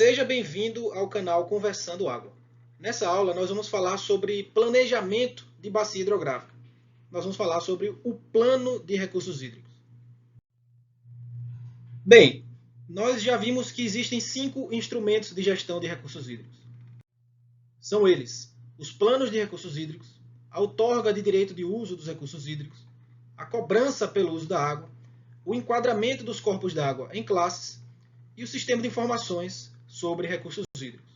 Seja bem-vindo ao canal Conversando Água. Nessa aula nós vamos falar sobre planejamento de bacia hidrográfica. Nós vamos falar sobre o plano de recursos hídricos. Bem, nós já vimos que existem 5 instrumentos de gestão de recursos hídricos. São eles: os planos de recursos hídricos, a outorga de direito de uso dos recursos hídricos, a cobrança pelo uso da água, o enquadramento dos corpos d'água em classes e o sistema de informações sobre recursos hídricos.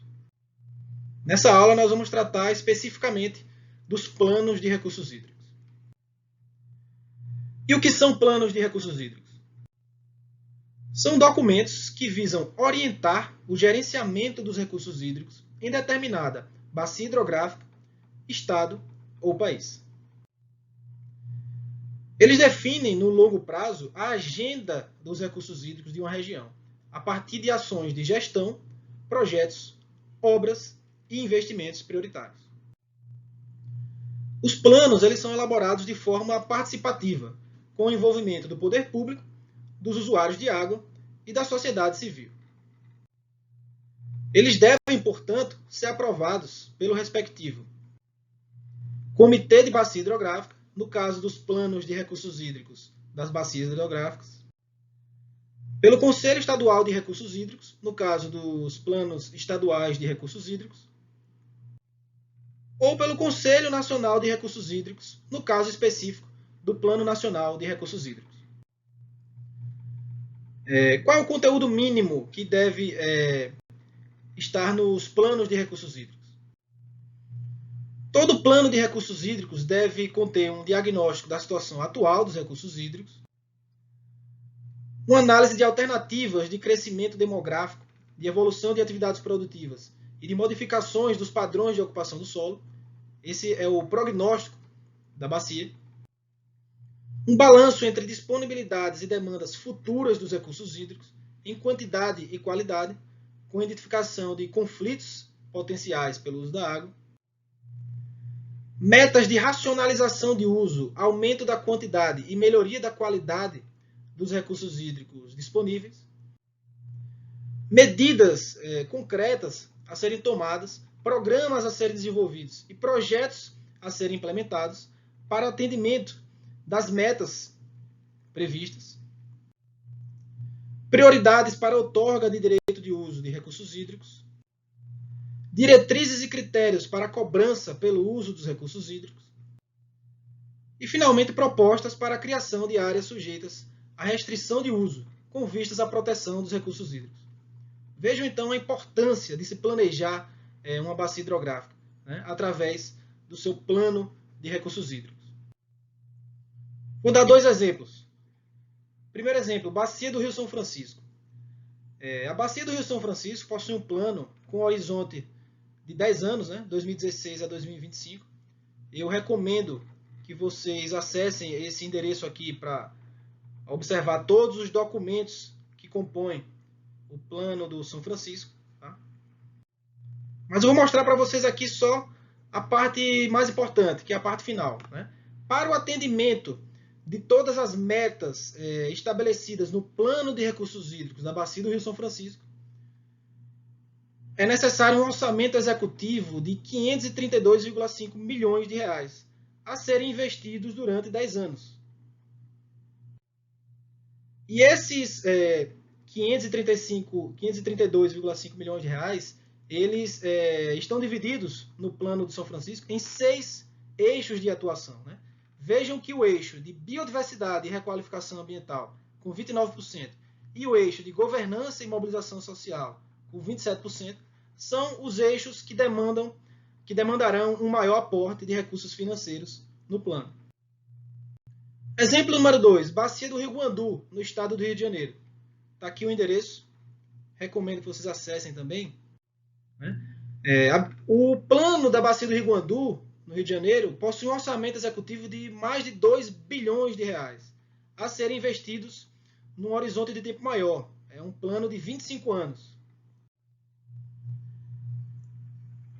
Nessa aula nós vamos tratar especificamente dos planos de recursos hídricos. E o que são planos de recursos hídricos? São documentos que visam orientar o gerenciamento dos recursos hídricos em determinada bacia hidrográfica, estado ou país. Eles definem, no longo prazo, a agenda dos recursos hídricos de uma região, a partir de ações de gestão, projetos, obras e investimentos prioritários. Os planos eles são elaborados de forma participativa, com o envolvimento do poder público, dos usuários de água e da sociedade civil. Eles devem, portanto, ser aprovados pelo respectivo Comitê de Bacia Hidrográfica, no caso dos planos de recursos hídricos das bacias hidrográficas, pelo Conselho Estadual de Recursos Hídricos, no caso dos planos estaduais de recursos hídricos, ou pelo Conselho Nacional de Recursos Hídricos, no caso específico do Plano Nacional de Recursos Hídricos. Qual é o conteúdo mínimo que deve estar nos planos de recursos hídricos? Todo plano de recursos hídricos deve conter um diagnóstico da situação atual dos recursos hídricos, uma análise de alternativas de crescimento demográfico, de evolução de atividades produtivas e de modificações dos padrões de ocupação do solo. Esse é o prognóstico da bacia. Um balanço entre disponibilidades e demandas futuras dos recursos hídricos, em quantidade e qualidade, com identificação de conflitos potenciais pelo uso da água. Metas de racionalização de uso, aumento da quantidade e melhoria da qualidade dos recursos hídricos disponíveis. Medidas concretas a serem tomadas, programas a serem desenvolvidos e projetos a serem implementados para atendimento das metas previstas. Prioridades para a outorga de direito de uso de recursos hídricos. Diretrizes e critérios para a cobrança pelo uso dos recursos hídricos. E, finalmente, propostas para a criação de áreas sujeitas à restrição de uso, com vistas à proteção dos recursos hídricos. Vejam, então, a importância de se planejar uma bacia hidrográfica, né, através do seu plano de recursos hídricos. Vou dar 2 exemplos. Primeiro exemplo, Bacia do Rio São Francisco. A Bacia do Rio São Francisco possui um plano com horizonte de 10 anos, né, 2016 a 2025. Eu recomendo que vocês acessem esse endereço aqui para observar todos os documentos que compõem o plano do São Francisco. Tá? Mas eu vou mostrar para vocês aqui só a parte mais importante, que é a parte final. Né? Para o atendimento de todas as metas estabelecidas no plano de recursos hídricos da Bacia do Rio São Francisco, é necessário um orçamento executivo de R$ 532,5 milhões a serem investidos durante 10 anos. E esses 532,5 milhões de reais, eles estão divididos no plano do São Francisco em 6 eixos de atuação. Né? Vejam que o eixo de biodiversidade e requalificação ambiental, com 29%, e o eixo de governança e mobilização social, com 27%, são os eixos que demandarão um maior aporte de recursos financeiros no plano. Exemplo número 2, Bacia do Rio Guandu, no estado do Rio de Janeiro. Está aqui o endereço, recomendo que vocês acessem também. Né? O plano da Bacia do Rio Guandu, no Rio de Janeiro, possui um orçamento executivo de mais de R$ 2 bilhões a serem investidos num horizonte de tempo maior. É um plano de 25 anos.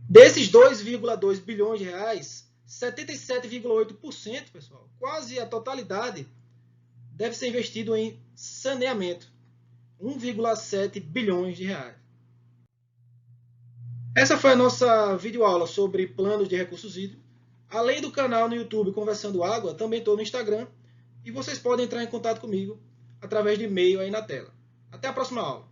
Desses 2,2 bilhões de reais, 77,8%, pessoal, quase a totalidade, deve ser investido em saneamento, 1,7 bilhões de reais. Essa foi a nossa videoaula sobre planos de recursos hídricos. Além do canal no YouTube Conversando Água, também estou no Instagram e vocês podem entrar em contato comigo através de e-mail aí na tela. Até a próxima aula.